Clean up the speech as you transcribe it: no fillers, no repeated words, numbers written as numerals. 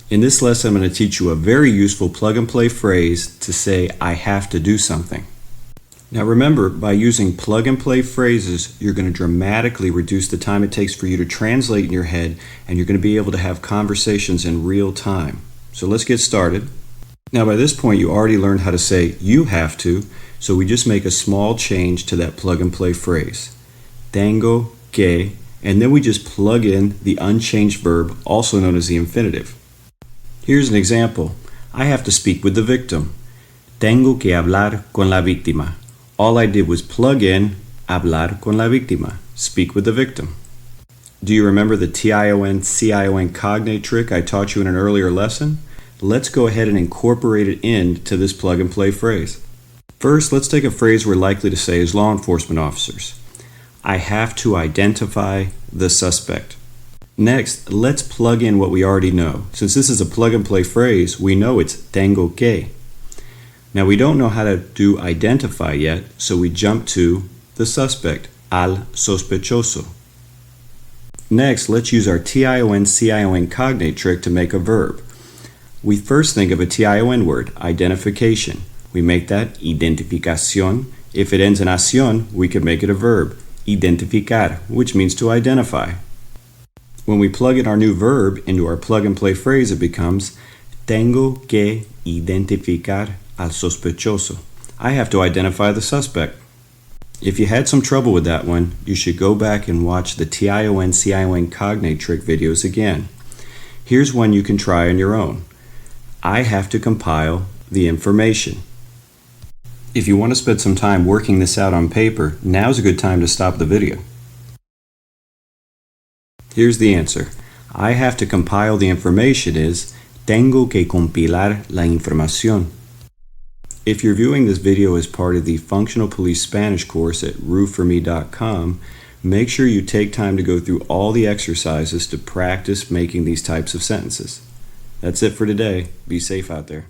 In this lesson, I'm going to teach you a very useful plug-and-play phrase to say, I have to do something. Now remember, by using plug-and-play phrases, you're going to dramatically reduce the time it takes for you to translate in your head, and you're going to be able to have conversations in real time. So let's get started. Now by this point, you already learned how to say you have to, so we just make a small change to that plug-and-play phrase. Tengo que, and then we just plug in the unchanged verb, also known as the infinitive. Here's an example. I have to speak with the victim. Tengo que hablar con la víctima. All I did was plug in hablar con la víctima, speak with the victim. Do you remember the TION-CION cognate trick I taught you in an earlier lesson? Let's go ahead and incorporate it into this plug-and-play phrase. First, let's take a phrase we're likely to say as law enforcement officers. I have to identify the suspect. Next, let's plug in what we already know. Since this is a plug-and-play phrase, we know it's tengo que. Now we don't know how to do identify yet, so we jump to the suspect, al sospechoso. Next, let's use our TION-CION cognate trick to make a verb. We first think of a TION word, identification. We make that identificación. If it ends in ación, we could make it a verb, identificar, which means to identify. When we plug in our new verb into our plug-and-play phrase, it becomes tengo que identificar al sospechoso. I have to identify the suspect. If you had some trouble with that one, you should go back and watch the TION-CION cognate trick videos again. Here's one you can try on your own. I have to compile the information. If you want to spend some time working this out on paper, now's a good time to stop the video. Here's the answer. I have to compile the information is tengo que compilar la información. If you're viewing this video as part of the Functional Police Spanish course at rooforme.com, make sure you take time to go through all the exercises to practice making these types of sentences. That's it for today. Be safe out there.